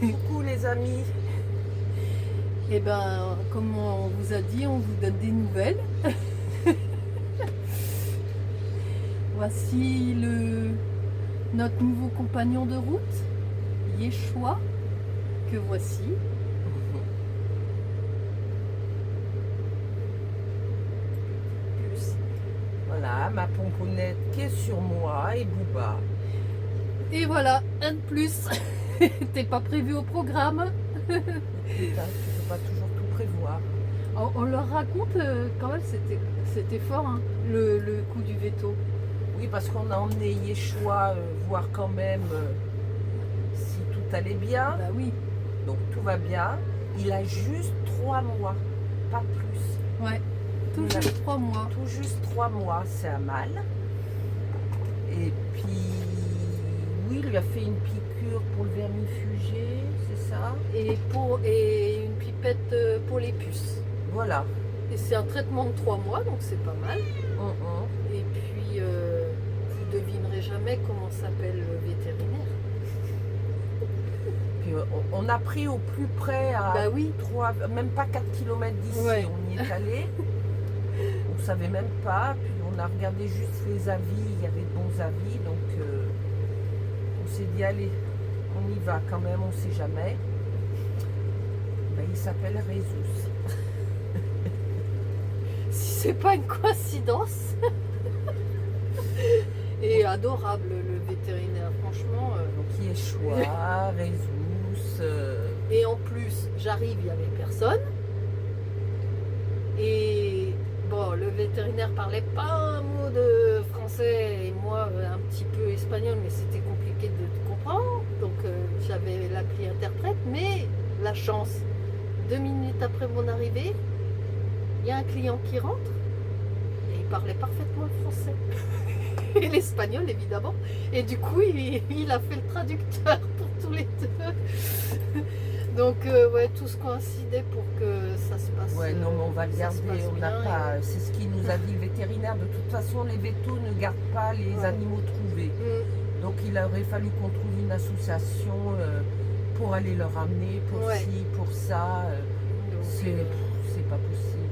Coucou les amis. Et ben, comme on vous a dit, on vous donne des nouvelles. Voici notre nouveau compagnon de route, Yeshua, que voici. Voilà, ma pomponette qui est sur moi et Booba. Et voilà, un de plus. T'es pas prévu au programme. Putain, tu peux pas toujours tout prévoir. On leur raconte quand même, c'était fort, hein, le coup du veto. Oui, parce qu'on a emmené Yeshua voir quand même si tout allait bien. Bah oui, Donc tout va bien. Il a juste 3 mois, pas plus. ouais. Tout Il a juste 3 mois. Tout juste 3 mois, c'est un mal. Et puis, oui, il lui a fait une piqûre pour le vermifugé, c'est ça? Et une pipette pour les puces. Voilà. Et c'est un traitement de 3 mois, donc c'est pas mal. Et puis, vous devinerez jamais comment s'appelle le vétérinaire. Puis, on a pris au plus près à Bah oui. 3, même pas 4 km d'ici, Ouais. on y est allé. On ne savait même pas, puis on a regardé juste les avis, il y avait de bons avis, donc on s'est dit allez, on y va quand même, on ne sait jamais. Ben, il s'appelle Résus. Si c'est pas une coïncidence. Et adorable le vétérinaire, franchement. Donc Yeshua, Résus. Et en plus, j'arrive, il n'y avait personne. Et bon, le vétérinaire parlait pas un mot de français et moi un petit peu espagnol, mais c'était compliqué de comprendre. Donc j'avais l'appli interprète, mais la chance, 2 minutes après mon arrivée, il y a un client qui rentre et il parlait parfaitement le français. Et l'espagnol évidemment. Et du coup, il a fait le traducteur pour tous les deux. Donc, ouais, tous coïncidaient pour que ça se passe. Ouais, non, mais on va le garder. On n'a pas. C'est ce qu'il nous a dit le vétérinaire. De toute façon, les vétos ne gardent pas les animaux trouvés. Donc, il aurait fallu qu'on trouve une association pour aller leur amener, pour ci, pour ça. C'est pas possible.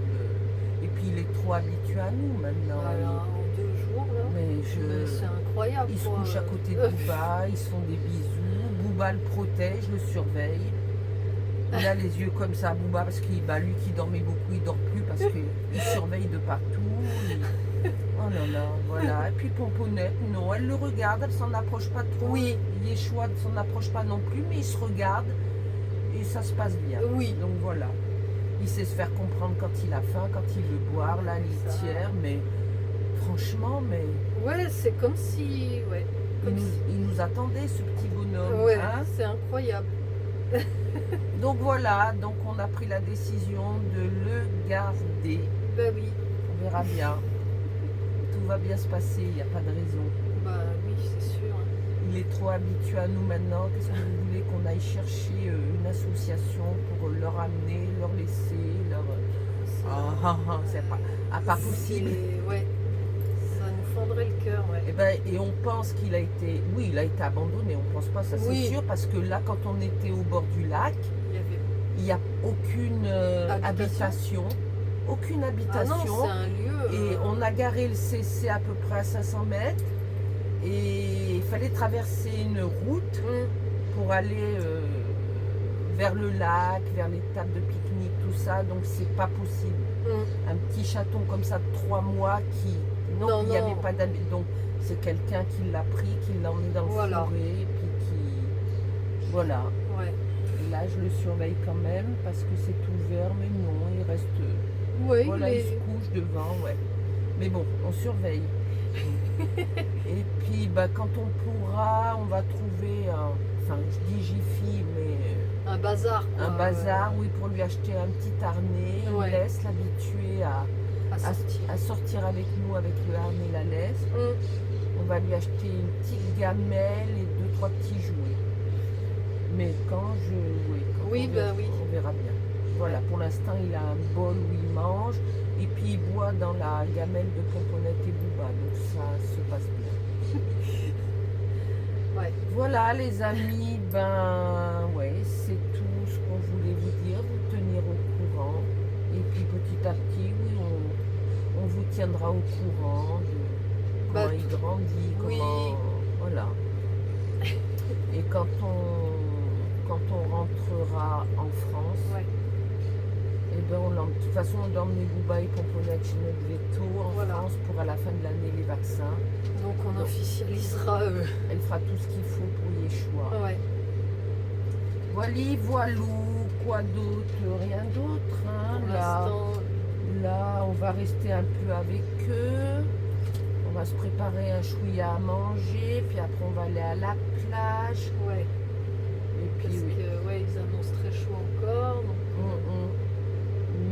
Et puis, il est trop habitué à nous maintenant. Voilà, en 2 jours, là. Mais c'est incroyable. Il se couche à côté de Booba, ils se font des bisous. Booba le protège, le surveille. Il a les yeux comme ça, Booba, parce qu'il, lui qui dormait beaucoup, il dort plus parce qu'il surveille de partout. Oh là là, voilà. Et puis Pomponette, non, elle le regarde, elle s'en approche pas trop. Oui. Yeshua ne s'en approche pas non plus, mais il se regarde et ça se passe bien. Oui. Donc voilà. Il sait se faire comprendre quand il a faim, quand il veut boire, la litière, mais franchement, mais. Ouais, c'est comme si. Ouais. Il nous attendait, ce petit bonhomme. Ouais, hein, c'est incroyable. Donc voilà, donc on a pris la décision de le garder. Ben oui. On verra bien. Tout va bien se passer, il n'y a pas de raison. Bah oui, c'est sûr. Il est trop habitué à nous maintenant. Qu'est-ce que vous voulez qu'on aille chercher une association pour leur amener, leur laisser, leur. C'est pas possible. Ouais. Ça nous fendrait le cœur, ouais. Et on pense qu'il a été. Oui, il a été abandonné, on pense pas, ça c'est sûr, parce que là, quand on était au bord du lac, il n'y a aucune habitation. Aucune habitation. Ah non, c'est un lieu. Et on a garé le CC à peu près à 500 mètres. Et il fallait traverser une route pour aller vers le lac, vers les tables de pique-nique, tout ça. Donc c'est pas possible. Un petit chaton comme ça de 3 mois qui. Non, il n'y avait pas d'habitation. Donc c'est quelqu'un qui l'a pris, qui l'a emmené dans le forêt, et puis qui. Voilà. Ouais. Et là, je le surveille quand même parce que c'est ouvert, mais non, il reste. Ouais, Voilà, il se couche devant, ouais. Mais bon, on surveille. Et puis, quand on pourra, on va trouver enfin, je dis Jiffy, mais. Un bazar, quoi. Un bazar, oui, pour lui acheter un petit harnais. Il laisse l'habituer à sortir avec nous avec le harnais, la laisse. On va lui acheter une petite gamelle et 2-3 petits jouets. Mais quand on verra bien. Voilà, pour l'instant, il a un bol où il mange et puis il boit dans la gamelle de Pomponette et Booba. Donc ça se passe bien. Ouais. Voilà, les amis, ouais, tiendra au courant de comment il grandit, comment... Voilà. Et quand on rentrera en France, et ben de toute façon, on doit emmener Bouba et Pomponette chez notre veto en France pour à la fin de l'année les vaccins. Donc on officialisera. Elle fera tout ce qu'il faut pour Yeshua. Ouais. Voilou, quoi d'autre? Rien d'autre. Hein, là, on va rester un peu avec eux. On va se préparer un chouïa à manger, puis après on va aller à la plage. Ouais. Et puis parce que ils annoncent très chaud encore. Donc...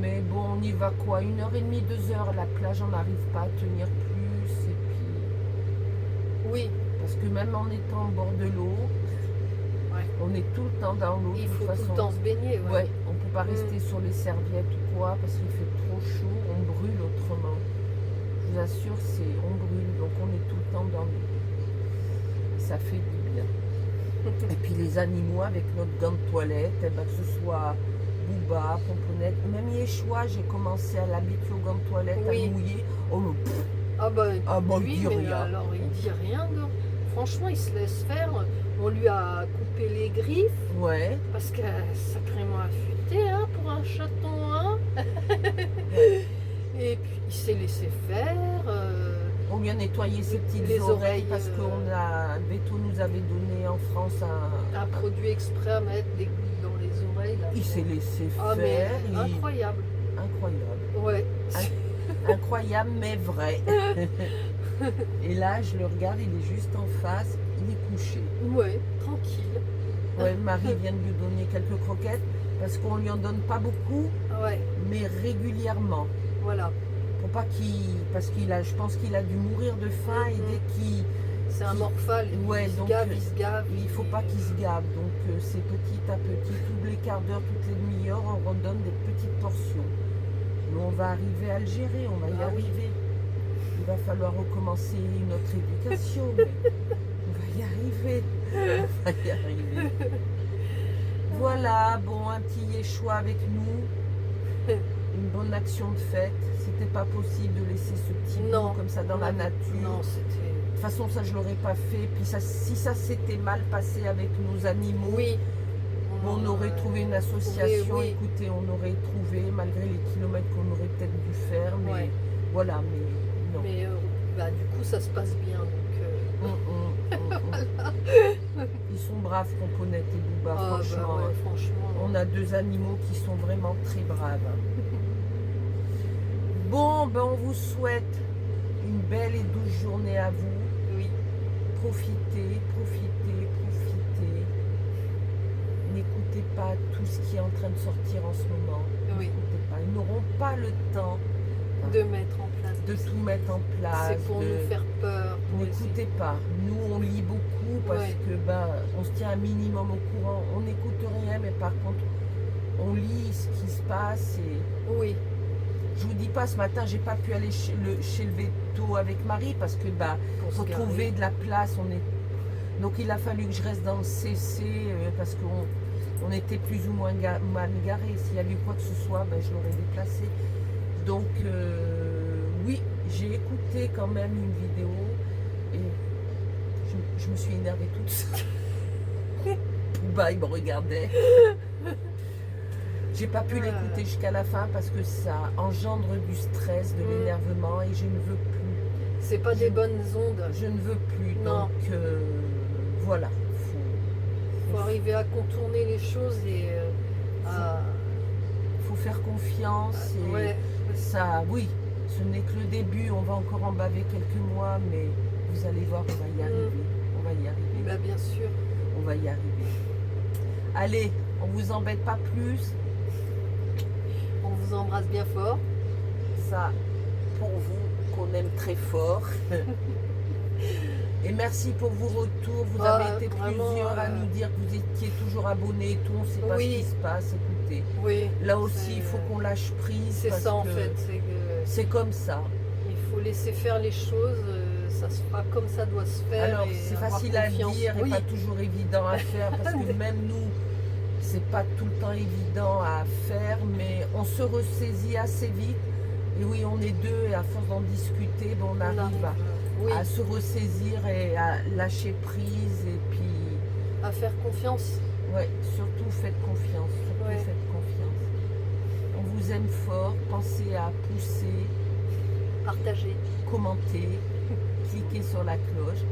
Mais bon, on y va quoi? 1h30, 2h, la plage, on n'arrive pas à tenir plus. Et puis... Oui. Parce que même en étant au bord de l'eau, on est tout le temps dans l'eau. Il faut tout le temps se baigner. Ouais, on ne peut pas rester sur les serviettes ou quoi, parce qu'il fait trop chaud, on brûle autrement. Je vous assure, on brûle, donc on est tout le temps dans l'eau. Ça fait du bien. Et puis les animaux avec notre gant de toilette, que ce soit Bouba, Pomponette, même Yeshua, j'ai commencé à l'habituer au gant de toilette, à mouiller. Lui, il dit rien. Alors il dit rien. Franchement, il se laisse faire. On lui a coupé les griffes. Ouais. Parce que sacrément affûté pour un chaton. Et puis il s'est laissé faire. On lui a nettoyé ses petites oreilles parce que Veto nous avait donné en France un produit exprès à mettre des gouttes dans les oreilles. Là, il s'est laissé faire. Mais incroyable. Incroyable. Ouais. Incroyable mais vrai. Et là, je le regarde, il est juste en face, il est couché. Ouais, tranquille. Ouais, Marie vient de lui donner quelques croquettes parce qu'on lui en donne pas beaucoup, mais régulièrement. Voilà. Pour pas parce je pense qu'il a dû mourir de faim et dès qu'il... C'est un morphale, il se gave. Il faut pas qu'il se gave, donc c'est petit à petit, tous les quarts d'heure, toutes les demi-heures, on redonne des petites portions. Mais on va arriver à le gérer, on va y arriver. Il va falloir recommencer notre éducation, mais on va y arriver. On va y arriver. Voilà, bon, un petit Yeshua avec nous. Une bonne action de fête. C'était pas possible de laisser ce petit bout comme ça dans la nature. Non, c'était... De toute façon, ça, je l'aurais pas fait. Puis si ça s'était mal passé avec nos animaux, on aurait trouvé une association. Écoutez, on aurait trouvé, malgré les kilomètres qu'on aurait peut-être dû faire. Mais voilà, mais non. Mais du coup, ça se passe bien. Donc, voilà. Ils sont braves, Pomponette et Bouba, franchement. On a deux animaux qui sont vraiment très braves. Bon, ben on vous souhaite une belle et douce journée à vous. Oui. Profitez. N'écoutez pas tout ce qui est en train de sortir en ce moment. N'écoutez pas. Ils n'auront pas le temps de mettre en place. De tout mettre en place. C'est pour nous faire peur. N'écoutez pas. Nous, on lit beaucoup parce que on se tient un minimum au courant. On n'écoute rien, mais par contre, on lit ce qui se passe. Et... Je vous dis pas, ce matin, j'ai pas pu aller chez le veto avec Marie parce que faut trouver de la place. Donc il a fallu que je reste dans le CC parce qu'on était plus ou moins mal garés. S'il y avait eu quoi que ce soit, je l'aurais déplacé. Donc oui, j'ai écouté quand même une vidéo et je me suis énervée toute seule. Il me regardait. J'ai pas pu l'écouter jusqu'à la fin parce que ça engendre du stress, de l'énervement et je ne veux plus. C'est pas des bonnes ondes. Je ne veux plus. Non. Donc voilà. Faut arriver à contourner les choses et faut faire confiance. Ça, oui, ce n'est que le début. On va encore en baver quelques mois, mais vous allez voir, on va y arriver. On va y arriver. Bien sûr. On va y arriver. Allez, on vous embête pas plus. On vous embrasse bien fort. Ça, pour vous, qu'on aime très fort. Et merci pour vos retours. Vous avez été plusieurs à nous dire que vous étiez toujours abonnés et tout. On ne sait pas ce qui se passe. Écoutez, là aussi, il faut qu'on lâche prise. C'est ça en fait. C'est comme ça. Il faut laisser faire les choses. Ça se fera comme ça doit se faire. Alors, c'est facile à dire et pas toujours évident à faire parce que même nous, c'est pas tout le temps évident à faire, mais on se ressaisit assez vite Et oui, on est deux et à force d'en discuter, bon, on arrive à se ressaisir et à lâcher prise et puis... À faire confiance. Oui, surtout faites confiance. Faites confiance. On vous aime fort. Pensez à pousser, partager, commenter, cliquer sur la cloche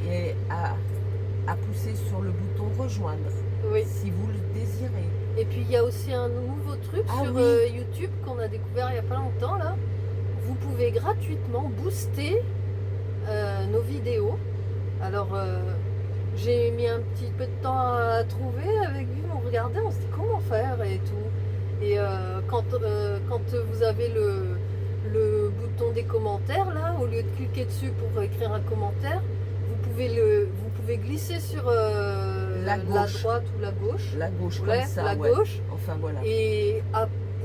et à pousser sur le bouton rejoindre si vous le désirez. Et puis il y a aussi un nouveau truc sur YouTube qu'on a découvert il n'y a pas longtemps là. Vous pouvez gratuitement booster nos vidéos. Alors j'ai mis un petit peu de temps à trouver avec lui, on regardait, on se dit comment faire et tout. Et quand vous avez le bouton des commentaires là, au lieu de cliquer dessus pour écrire un commentaire, vous pouvez glisser sur la droite ou la gauche. La gauche, comme ça, la gauche. Enfin voilà. Et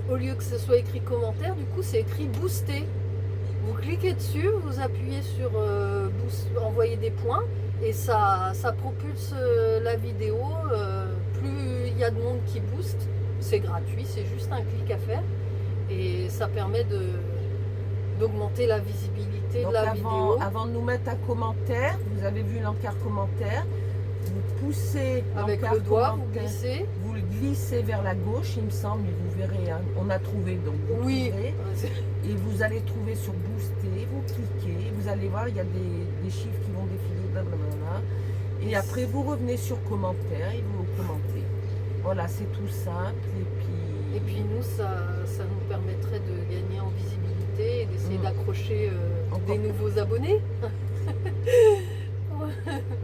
au lieu que ce soit écrit commentaire, du coup c'est écrit booster. Vous cliquez dessus, vous appuyez sur envoyer des points et ça propulse la vidéo. Plus il y a de monde qui booste, c'est gratuit, c'est juste un clic à faire et ça permet d'augmenter la visibilité de la vidéo. Avant de nous mettre un commentaire, vous avez vu l'encart commentaire, vous poussez avec le doigt, vous le glissez vers la gauche, il me semble, et vous verrez, hein, on a trouvé, donc vous trouverez, et vous allez trouver sur booster, vous cliquez, vous allez voir, il y a des chiffres qui vont défiler, blablabla, et après vous revenez sur commentaire et vous commentez. Voilà, c'est tout simple, et puis nous, ça nous permettrait de gagner en visibilité et d'essayer d'accrocher des nouveaux abonnés.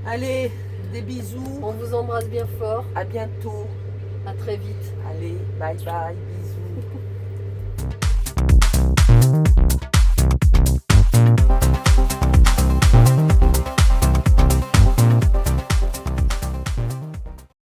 Allez, des bisous. On vous embrasse bien fort. À bientôt. À très vite. Allez, bye bye, bisous.